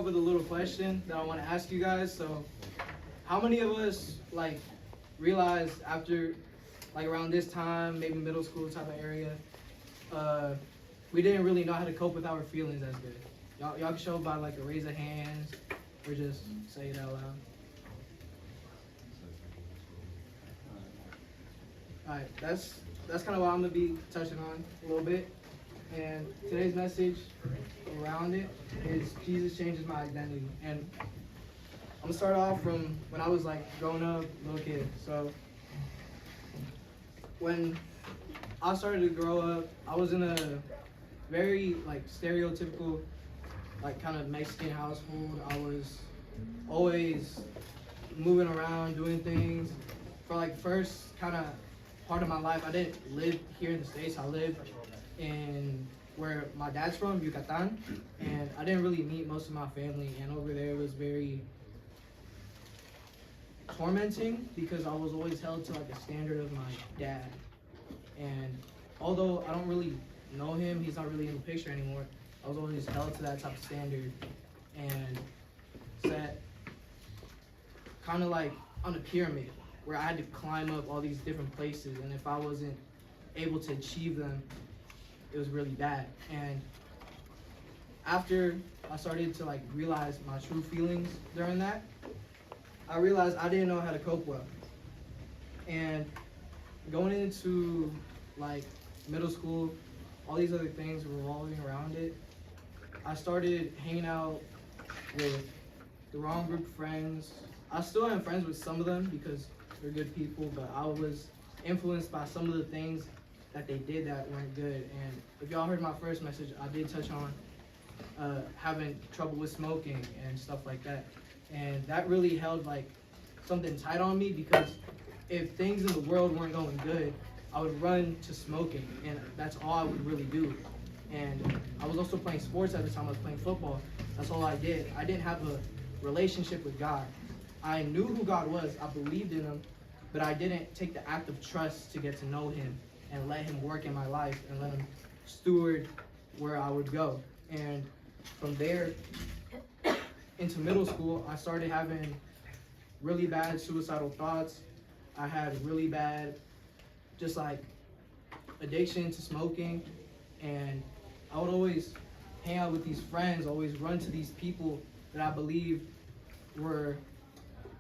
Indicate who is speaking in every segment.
Speaker 1: off with a little question that I want to ask you guys. So, how many of us realized after around this time, maybe middle school type of area, we didn't really know how to cope with our feelings as good? Y'all can show by a raise of hands or just say it out loud. All right, that's kind of what I'm gonna be touching on a little bit. And today's message around it is Jesus changes my identity. And I'm gonna start off from when I was growing up, little kid. So when I started to grow up, I was in a very stereotypical kind of Mexican household. I was always moving around, doing things. For first kind of part of my life, I didn't live here in the States. I lived in where my dad's from, Yucatan, and I didn't really meet most of my family. And over there, it was very tormenting because I was always held to a standard of my dad. And although I don't really know him, he's not really in the picture anymore, I was always held to that type of standard and set kind of on a pyramid where I had to climb up all these different places, and if I wasn't able to achieve them, it was really bad. And after I started to realize my true feelings during that, I realized I didn't know how to cope well. And going into middle school, all these other things revolving around it, I started hanging out with the wrong group of friends. I still am friends with some of them because they're good people, but I was influenced by some of the things that they did that weren't good. And if y'all heard my first message, I did touch on having trouble with smoking and stuff like that. And that really held something tight on me, because if things in the world weren't going good, I would run to smoking, and that's all I would really do. And I was also playing sports at the time. I was playing football. That's all I did. I didn't have a relationship with God. I knew who God was. I believed in him, but I didn't take the act of trust to get to know him and let him work in my life and let him steward where I would go. And from there into middle school, I started having really bad suicidal thoughts. I had really bad addiction to smoking, and I would always hang out with these friends, always run to these people that I believed were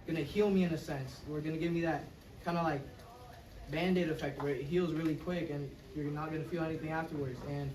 Speaker 1: gonna heal me in a sense, were gonna give me that kind of Band-Aid effect where it heals really quick and you're not gonna feel anything afterwards. And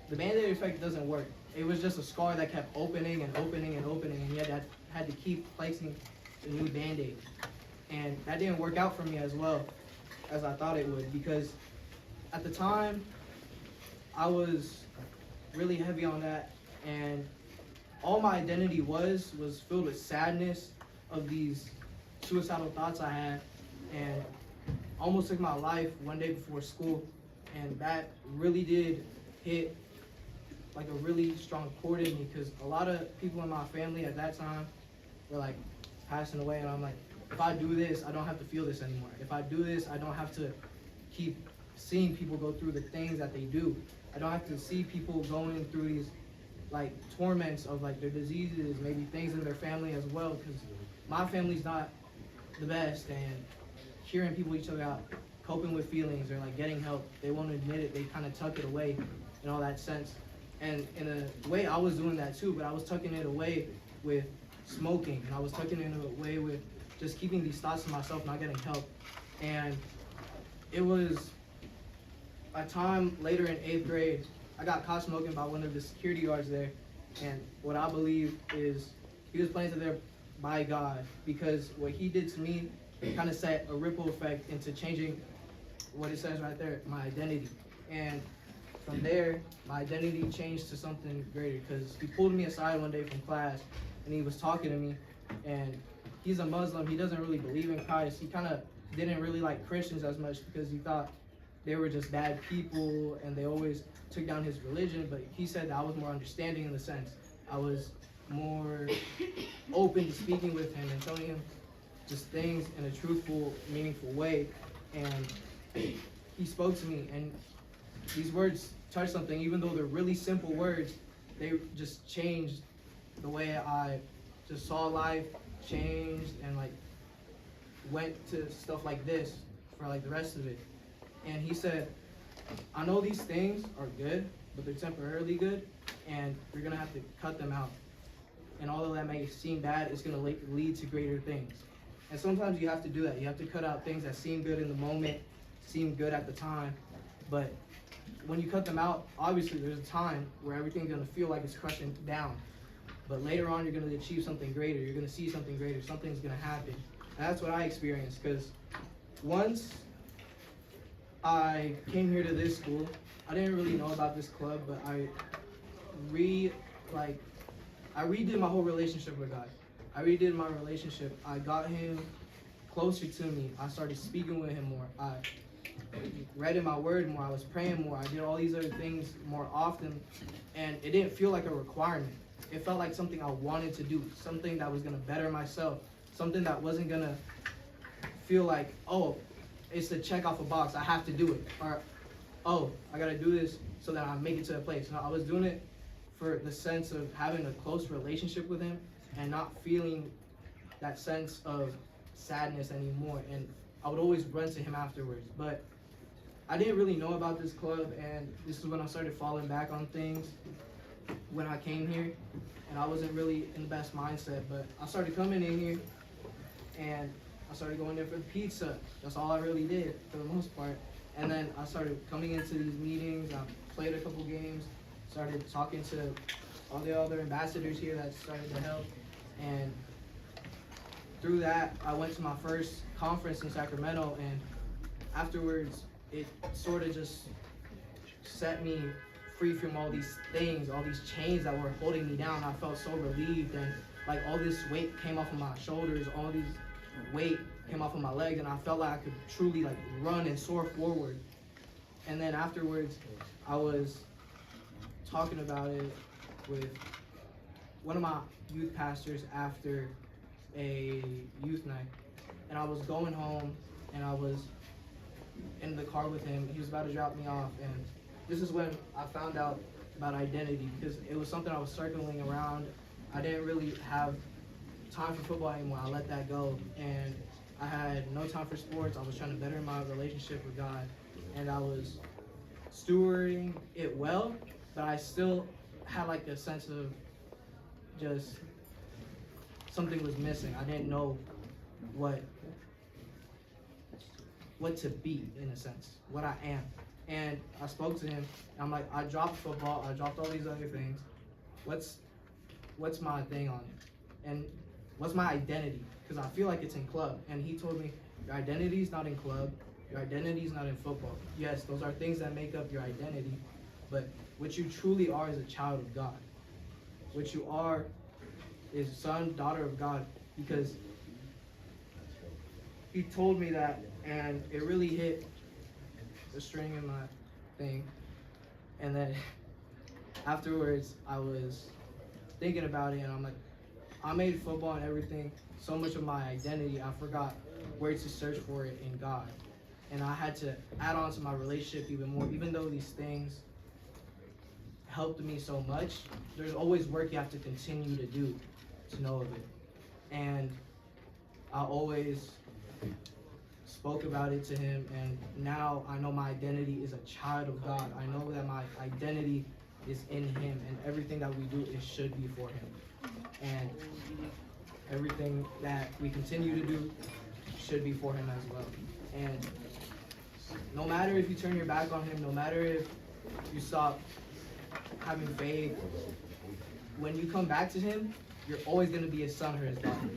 Speaker 1: the Band-Aid effect doesn't work. It was just a scar that kept opening and opening and opening, and yet I had to keep placing a new Band-Aid. And that didn't work out for me as well as I thought it would, because at the time I was really heavy on that, and all my identity was filled with sadness of these suicidal thoughts I had, and almost took my life one day before school. And that really did hit a really strong chord in me, because a lot of people in my family at that time were passing away, and I'm like, if I do this, I don't have to feel this anymore. If I do this, I don't have to keep seeing people go through the things that they do. I don't have to see people going through these torments of their diseases, maybe things in their family as well, because my family's not the best. And hearing people each other out, coping with feelings or getting help, they won't admit it, they kind of tuck it away in all that sense. And in a way, I was doing that too, but I was tucking it away with smoking, and I was tucking it away with just keeping these thoughts to myself, not getting help. And it was a time later in 8th grade, I got caught smoking by one of the security guards there. And what I believe is he was planted there by God, because what he did to me kind of set a ripple effect into changing what it says right there, my identity. And from there, my identity changed to something greater, because he pulled me aside one day from class and he was talking to me. And he's a Muslim. He doesn't really believe in Christ. He kind of didn't really like Christians as much, because he thought they were just bad people and they always took down his religion. But he said that I was more understanding, in the sense I was more open to speaking with him and telling him just things in a truthful, meaningful way. And he spoke to me, and these words touched something. Even though they're really simple words, they just changed the way I just saw life changed and like went to stuff like this for like the rest of it. And he said, I know these things are good, but they're temporarily good, and you're gonna have to cut them out. And although that may seem bad, it's gonna lead to greater things. And sometimes you have to do that. You have to cut out things that seem good in the moment, seem good at the time, but when you cut them out, obviously there's a time where everything's gonna feel like it's crushing down. But later on, you're gonna achieve something greater. You're gonna see something greater. Something's gonna happen. And that's what I experienced, because once I came here to this school, I didn't really know about this club, but I redid my whole relationship with God. I redid my relationship. I got him closer to me. I started speaking with him more. I read in my word more. I was praying more. I did all these other things more often, and it didn't feel like a requirement. It felt like something I wanted to do, something that was gonna better myself, something that wasn't gonna feel like, oh, it's to check off a box, I have to do it, or oh, I gotta do this so that I make it to a place. No, I was doing it for the sense of having a close relationship with him and not feeling that sense of sadness anymore. And I would always run to him afterwards. But I didn't really know about this club, and this is when I started falling back on things when I came here, and I wasn't really in the best mindset. But I started coming in here, and I started going there for the pizza. That's all I really did for the most part. And then I started coming into these meetings. I played a couple games, started talking to all the other ambassadors here that started to help. And through that, I went to my first conference in Sacramento, and afterwards, it sort of just set me free from all these things, all these chains that were holding me down. I felt so relieved, and like all this weight came off of my shoulders, all these weight came off of my legs, and I felt like I could truly like run and soar forward. And then afterwards, I was talking about it with one of my youth pastors after a youth night, and I was going home, and I was in the car with him. He was about to drop me off, and this is when I found out about identity, because it was something I was circling around. I didn't really have time for football anymore. I let that go, and I had no time for sports. I was trying to better my relationship with God, and I was stewarding it well, but I still had like a sense of just something was missing. I didn't know what to be, in a sense, what I am. And I spoke to him, and I'm like, I dropped football, I dropped all these other things. What's my thing on it? And what's my identity? Because I feel like it's in club. And he told me, your identity is not in club, your identity is not in football. Yes, those are things that make up your identity, but what you truly are is a child of God. What you are is son, daughter of God, because he told me that, and it really hit the string in my thing. And then afterwards, I was thinking about it, and I'm like, I made football and everything so much of my identity, I forgot where to search for it in God. And I had to add on to my relationship even more. Even though these things helped me so much, there's always work you have to continue to do to know of it. And I always spoke about it to him, and now I know my identity is a child of God. I know that my identity is in him, and everything that we do, it should be for him. And everything that we continue to do should be for him as well. And no matter if you turn your back on him, no matter if you stop having faith, when you come back to him, you're always going to be his son or his daughter.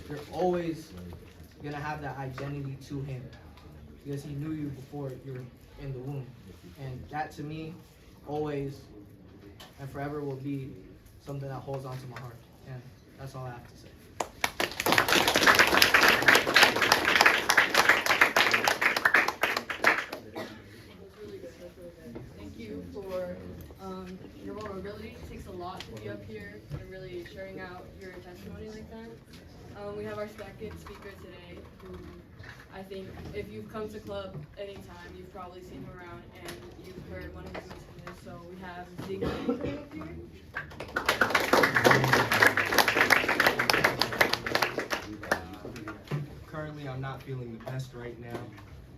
Speaker 1: You're always going to have that identity to him, because he knew you before you were in the womb. And that, to me, always and forever will be something that holds on to my heart. And that's all I have to say.
Speaker 2: Thank you for your vulnerability. It takes a lot to be up here and really sharing out your testimony like that. We have our second speaker today, who I think if you've come to club anytime, you've probably seen him around and you've heard one of his messages. So we have Ziggy coming up here.
Speaker 3: not feeling the best right now.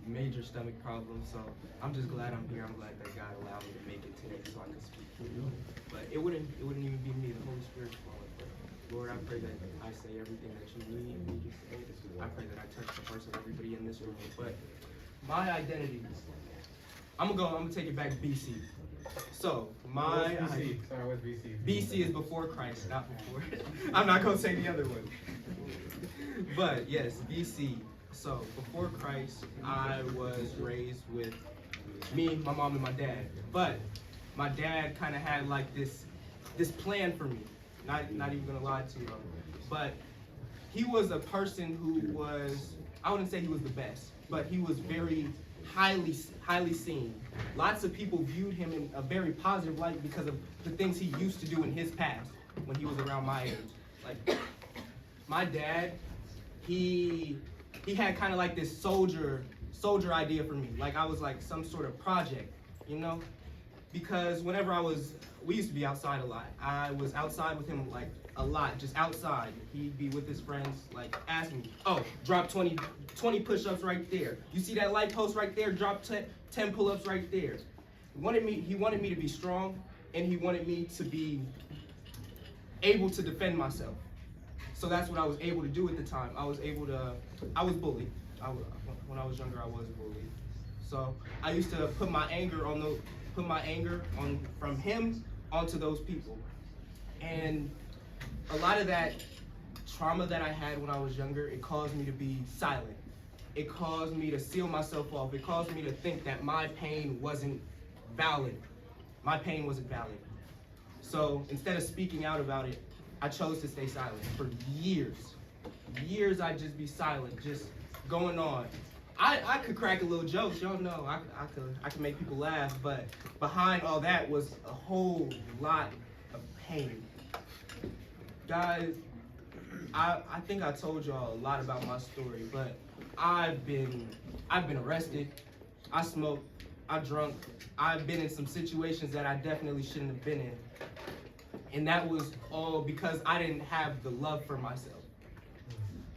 Speaker 3: Major stomach problems, so I'm just glad I'm here. I'm glad that God allowed me to make it today so I could speak for you. But it wouldn't even be me. The Holy Spirit's flowing. But Lord, I pray that I say everything that you need me to say. I pray that I touch the hearts of everybody in this room. But my identity, I'm gonna take it back to BC. So my
Speaker 4: BC? Sorry, what's BC?
Speaker 3: BC is before Christ, not before. I'm not gonna say the other one. But yes, BC. So before Christ, I was raised with me, my mom, and my dad. But my dad kind of had like this plan for me. Not even gonna lie to you. But he was a person who was, I wouldn't say he was the best, but he was very highly seen. Lots of people viewed him in a very positive light because of the things he used to do in his past when he was around my age. Like my dad, he had kind of like this soldier idea for me. Like I was like some sort of project, you know? Because whenever we used to be outside a lot. I was outside with him like a lot, just outside. He'd be with his friends, like asking me, oh, drop 20 push-ups right there. You see that light post right there? Drop 10 pull-ups right there. He wanted me to be strong, and he wanted me to be able to defend myself. So that's what I was able to do at the time. I was bullied. When I was younger, I was bullied. So I used to put my anger from him onto those people. And a lot of that trauma that I had when I was younger, it caused me to be silent. It caused me to seal myself off. It caused me to think that my pain wasn't valid. My pain wasn't valid. So instead of speaking out about it, I chose to stay silent for years. Years I'd just be silent, just going on. I could crack a little jokes, y'all know. I could make people laugh, but behind all that was a whole lot of pain. Guys, I think I told y'all a lot about my story, but I've been arrested. I smoked. I drunk. I've been in some situations that I definitely shouldn't have been in. And that was all because I didn't have the love for myself.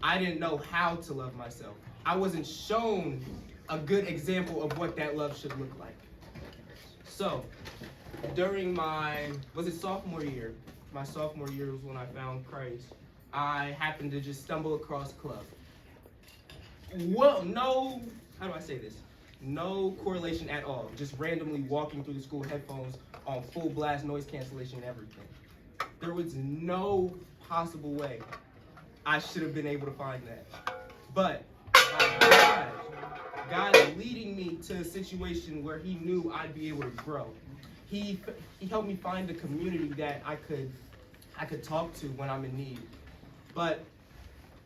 Speaker 3: I didn't know how to love myself. I wasn't shown a good example of what that love should look like. So, during sophomore year? My sophomore year was when I found Christ. I happened to just stumble across a club. Well, how do I say this? No correlation at all. Just randomly walking through the school, headphones on full blast, noise cancellation and everything. There was no possible way I should have been able to find that. But God leading me to a situation where he knew I'd be able to grow. He helped me find a community that I could talk to when I'm in need. But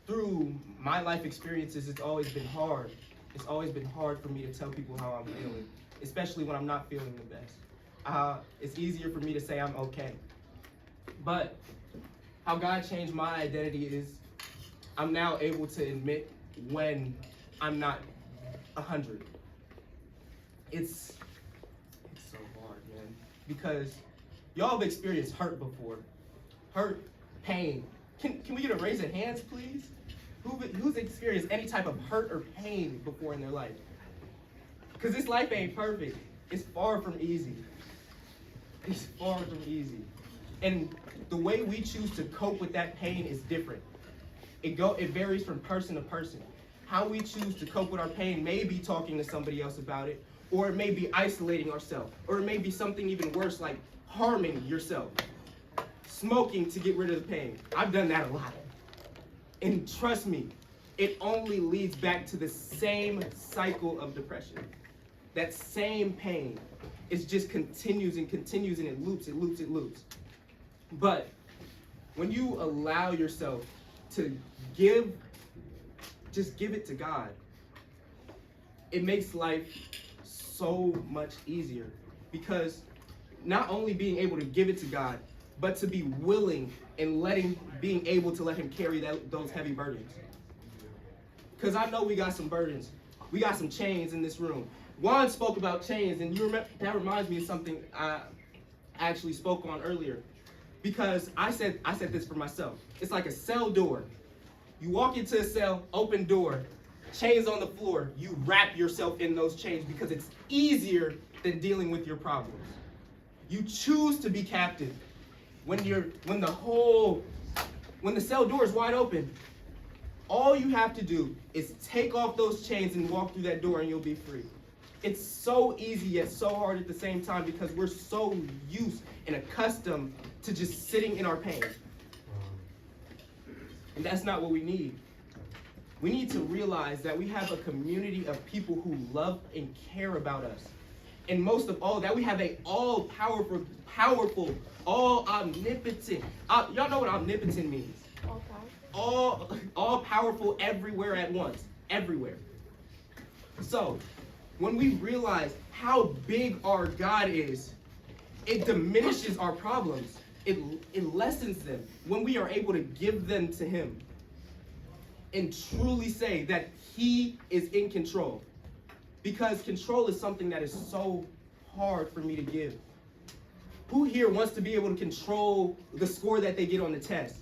Speaker 3: through my life experiences, it's always been hard. It's always been hard for me to tell people how I'm feeling, especially when I'm not feeling the best. It's easier for me to say I'm okay. But how God changed my identity is I'm now able to admit when I'm not 100. It's so hard, man, because y'all have experienced hurt before. Hurt, pain. Can we get a raise of hands, please? Who's experienced any type of hurt or pain before in their life? Because this life ain't perfect. It's far from easy. It's far from easy. And the way we choose to cope with that pain is different. It varies from person to person. How we choose to cope with our pain may be talking to somebody else about it, or it may be isolating ourselves, or it may be something even worse like harming yourself. Smoking to get rid of the pain. I've done that a lot. And trust me, it only leads back to the same cycle of depression. That same pain. It just continues and continues and it loops. But when you allow yourself to just give it to God, it makes life so much easier. Because not only being able to give it to God, but to be willing and being able to let him carry those heavy burdens. Because I know we got some burdens. We got some chains in this room. Juan spoke about chains, and that reminds me of something I actually spoke on earlier. Because I said this for myself. It's like a cell door. You walk into a cell, open door. chains on the floor, you wrap yourself in those chains because it's easier than dealing with your problems. You choose to be captive when the cell door is wide open. All you have to do is take off those chains and walk through that door and you'll be free. It's so easy yet so hard at the same time because we're so used and accustomed to just sitting in our pain. And that's not what we need. We need to realize that we have a community of people who love and care about us. And most of all, that we have a all-powerful, all-omnipotent. Y'all know what omnipotent means. All-powerful everywhere at once. Everywhere. So, when we realize how big our God is, it diminishes our problems. It lessens them when we are able to give them to him and truly say that he is in control. Because control is something that is so hard for me to give. Who here wants to be able to control the score that they get on the test?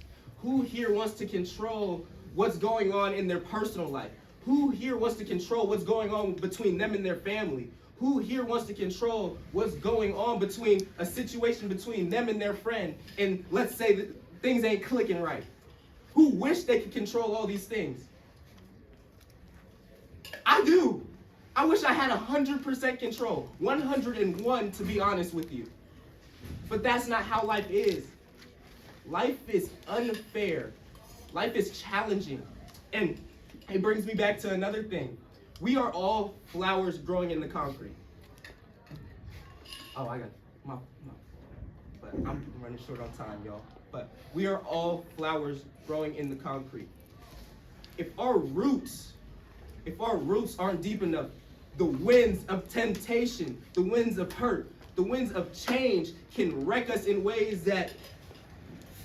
Speaker 3: Who here wants to control what's going on in their personal life? Who here wants to control what's going on between them and their family? Who here wants to control what's going on between a situation between them and their friend, and let's say that things ain't clicking right? Who wish they could control all these things? I do. I wish I had 100% control, 101 to be honest with you. But that's not how life is. Life is unfair. Life is challenging. And it brings me back to another thing. We are all flowers growing in the concrete. Oh, I got but I'm running short on time, y'all. But we are all flowers growing in the concrete. If our roots aren't deep enough, the winds of temptation, the winds of hurt, the winds of change can wreck us in ways that,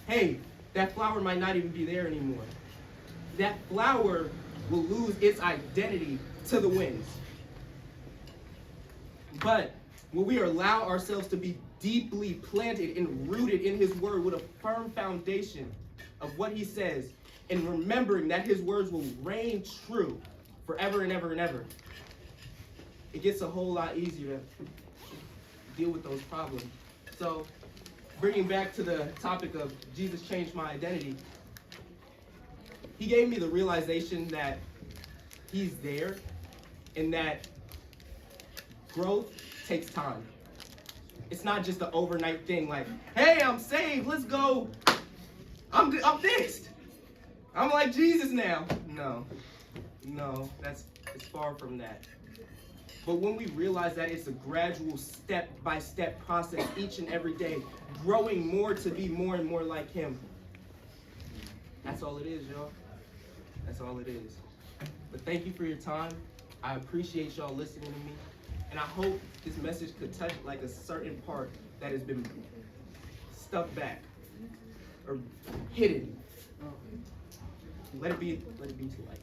Speaker 3: hey, that flower might not even be there anymore. That flower will lose its identity to the winds. But when we allow ourselves to be deeply planted and rooted in his word with a firm foundation of what he says, and remembering that his words will reign true forever and ever and ever, it gets a whole lot easier to deal with those problems. So, bringing back to the topic of Jesus changed my identity, he gave me the realization that he's there and that growth takes time. It's not just an overnight thing like, hey, I'm saved, let's go. I'm fixed. I'm like Jesus now. No, it's far from that. But when we realize that it's a gradual step-by-step process each and every day, growing more to be more and more like him, that's all it is, y'all. That's all it is. But thank you for your time. I appreciate y'all listening to me. And I hope this message could touch like a certain part that has been stuck back or hidden. Let it be to light.